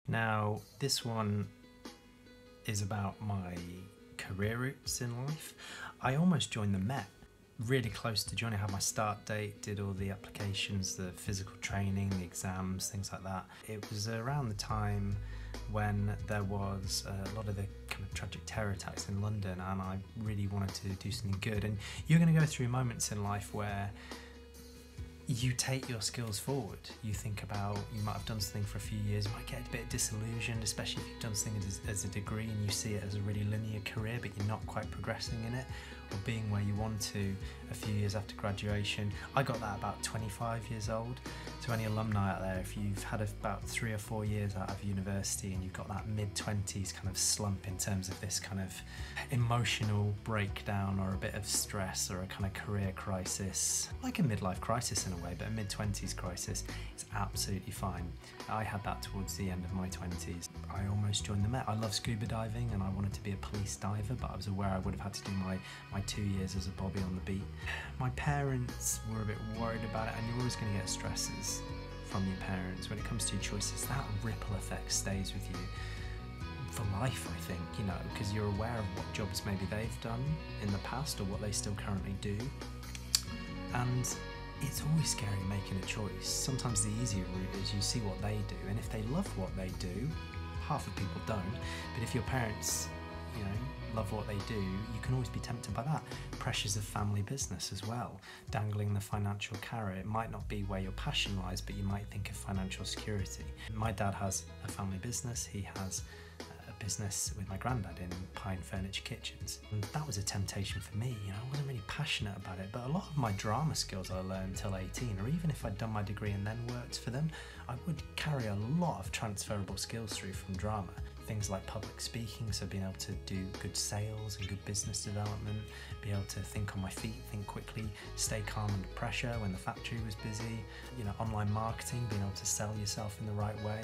Now, this one is about my career routes in life. I almost joined the Met, really close to joining. I had my start date, did all the applications, the physical training, the exams, things like that. It was around the time when there was a lot of the kind of tragic terror attacks in London, and I really wanted to do something good. And you're going to go through moments in life where you take your skills forward. You think about, you might have done something for a few years, you might get a bit disillusioned, especially if you've done something as a degree and you see it as a really linear career, but you're not quite progressing in it or being where you want to a few years after graduation. I got that about 25 years old. To any alumni out there, if you've had about 3 or 4 years out of university and you've got that mid-20s kind of slump in terms of this kind of emotional breakdown or a bit of stress or a kind of career crisis, like a midlife crisis in a way, but a mid-20s crisis, it's absolutely fine. I had that towards the end of my 20s. I almost joined the Met. I love scuba diving and I wanted to be a police diver, but I was aware I would have had to do my 2 years as a bobby on the beat. My parents were a bit worried about it, and you're always going to get stresses from your parents when it comes to your choices. That ripple effect stays with you for life, I think, you know, because you're aware of what jobs maybe they've done in the past or what they still currently do. And it's always scary making a choice. Sometimes the easier route is you see what they do, and if they love what they do, half of people don't, but if your parents, you know, love what they do, you can always be tempted by that. Pressures of family business as well, dangling the financial carrot. It might not be where your passion lies, but you might think of financial security. My dad has a family business. He has a business with my granddad in Pine Furniture Kitchens, and that was a temptation for me. You know, I wasn't really passionate about it, but a lot of my drama skills I learned till 18, or even if I'd done my degree and then worked for them, I would carry a lot of transferable skills through from drama. Things like public speaking, so being able to do good sales and good business development, be able to think on my feet, think quickly, stay calm under pressure when the factory was busy, you know, online marketing, being able to sell yourself in the right way.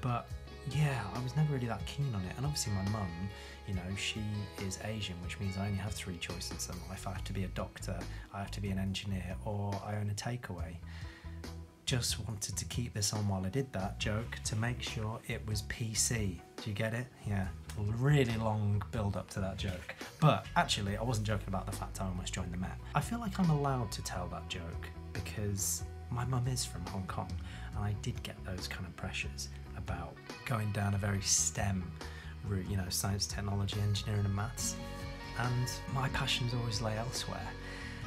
But yeah, I was never really that keen on it. And obviously my mum, you know, she is Asian, which means I only have 3 choices in life. I have to be a doctor, I have to be an engineer, or I own a takeaway. Just wanted to keep this on while I did that joke to make sure it was PC. Do you get it? Yeah, really long build up to that joke. But actually, I wasn't joking about the fact I almost joined the Met. I feel like I'm allowed to tell that joke because my mum is from Hong Kong, and I did get those kind of pressures about going down a very STEM route, you know, science, technology, engineering and maths. And my passions always lay elsewhere.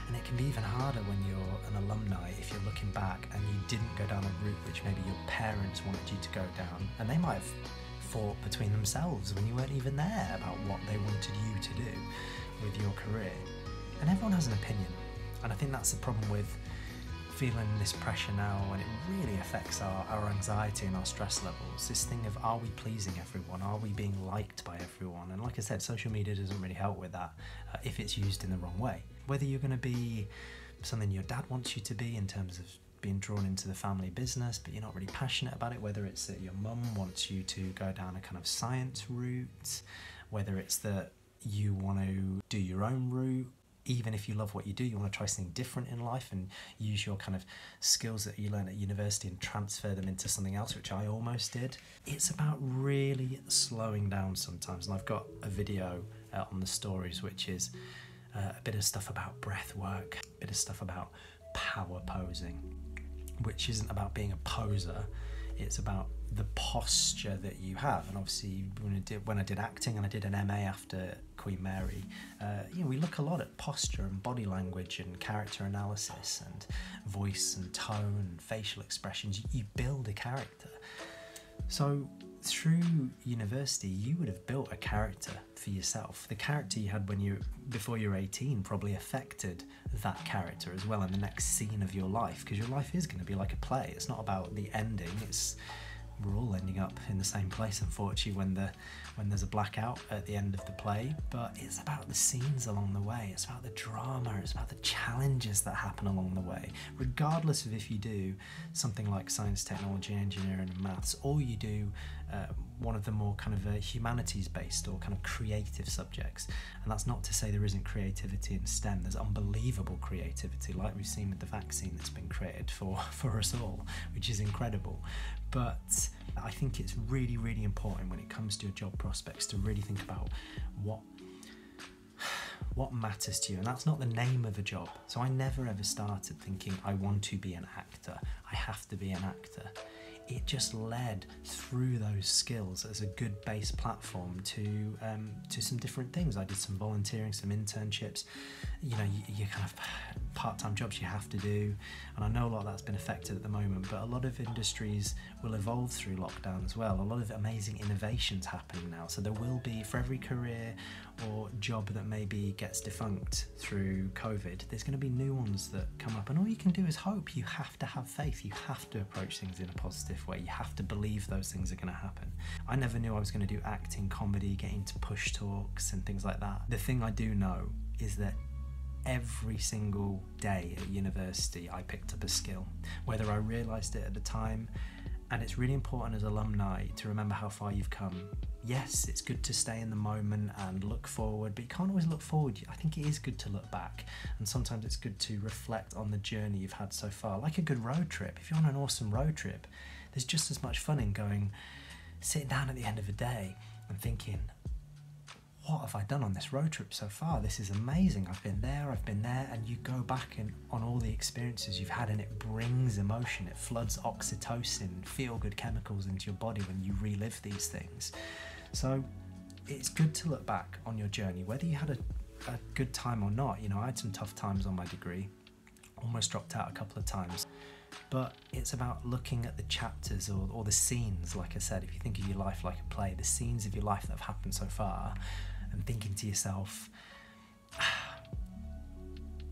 And it can be even harder when you're an alumni if you're looking back and you didn't go down a route which maybe your parents wanted you to go down, and they might have fought between themselves when you weren't even there about what they wanted you to do with your career. And everyone has an opinion, and I think that's the problem with feeling this pressure now, and it really affects our anxiety and our stress levels. This thing of, are we pleasing everyone? Are we being liked by everyone? And like I said, social media doesn't really help with that if it's used in the wrong way. Whether you're going to be something your dad wants you to be in terms of being drawn into the family business, but you're not really passionate about it, whether it's that your mum wants you to go down a kind of science route, whether it's that you want to do your own route, even if you love what you do, you want to try something different in life and use your kind of skills that you learn at university and transfer them into something else, which I almost did. It's about really slowing down sometimes, and I've got a video on the stories which is a bit of stuff about breath work, a bit of stuff about power posing, which isn't about being a poser, it's about the posture that you have. And obviously when I did acting and I did an MA after Queen Mary, you know, we look a lot at posture and body language and character analysis and voice and tone and facial expressions. You build a character. So through university, you would have built a character for yourself. The character you had before you were 18 probably affected that character as well in the next scene of your life, because your life is going to be like a play. It's not about the ending. We're all ending up in the same place, unfortunately, when there's a blackout at the end of the play. But it's about the scenes along the way. It's about the drama. It's about the challenges that happen along the way. Regardless of if you do something like science, technology, engineering and maths, or you do one of the more kind of humanities based or kind of creative subjects. And that's not to say there isn't creativity in STEM. There's unbelievable creativity, like we've seen with the vaccine that's been created for us all, which is incredible. But I think it's really, really important when it comes to your job prospects to really think about what matters to you. And that's not the name of a job. So I never ever started thinking I want to be an actor, I have to be an actor. It just led through those skills as a good base platform to some different things. I did some volunteering, some internships, you kind of part-time jobs you have to do, and I know a lot of that's been affected at the moment, but a lot of industries will evolve through lockdown as well. A lot of amazing innovations happening now, so there will be, for every career or job that maybe gets defunct through COVID, there's going to be new ones that come up, and all you can do is hope. You have to have faith, you have to approach things in a positive way, you have to believe those things are going to happen. I never knew I was going to do acting, comedy, get into push talks and things like that. The thing I do know is that every single day at university I picked up a skill, whether I realised it at the time. And it's really important as alumni to remember how far you've come. Yes, it's good to stay in the moment and look forward, but you can't always look forward. I think it is good to look back, and sometimes it's good to reflect on the journey you've had so far. Like a good road trip. If you're on an awesome road trip, there's just as much fun in sitting down at the end of a day and thinking, what have I done on this road trip so far? This is amazing. I've been there, and you go back on all the experiences you've had, and it brings emotion. It floods oxytocin, feel-good chemicals into your body when you relive these things. So it's good to look back on your journey, whether you had a good time or not. I had some tough times on my degree, almost dropped out a couple of times. But it's about looking at the chapters or the scenes, like I said. If you think of your life like a play, the scenes of your life that have happened so far, and thinking to yourself,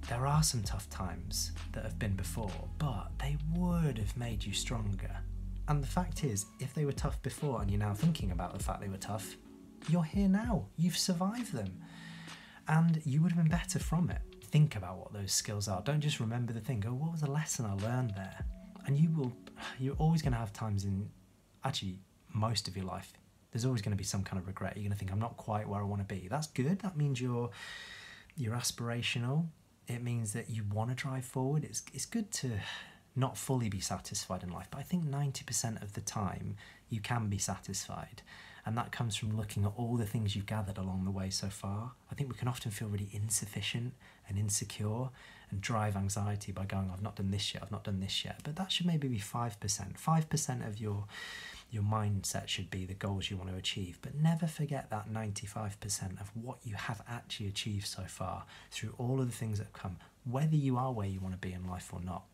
there are some tough times that have been before, but they would have made you stronger. And the fact is, if they were tough before and you're now thinking about the fact they were tough, you're here now, you've survived them, and you would have been better from it. Think about what those skills are. Don't just remember the thing. Go, what was the lesson I learned there? And you're always going to have times in, actually, most of your life, there's always going to be some kind of regret. You're going to think, I'm not quite where I want to be. That's good. That means you're aspirational. It means that you want to drive forward. It's good to not fully be satisfied in life, but I think 90% of the time you can be satisfied. And that comes from looking at all the things you've gathered along the way so far. I think we can often feel really insufficient and insecure and drive anxiety by going, I've not done this yet, I've not done this yet. But that should maybe be 5%. 5% of your mindset should be the goals you want to achieve. But never forget that 95% of what you have actually achieved so far through all of the things that have come, whether you are where you want to be in life or not.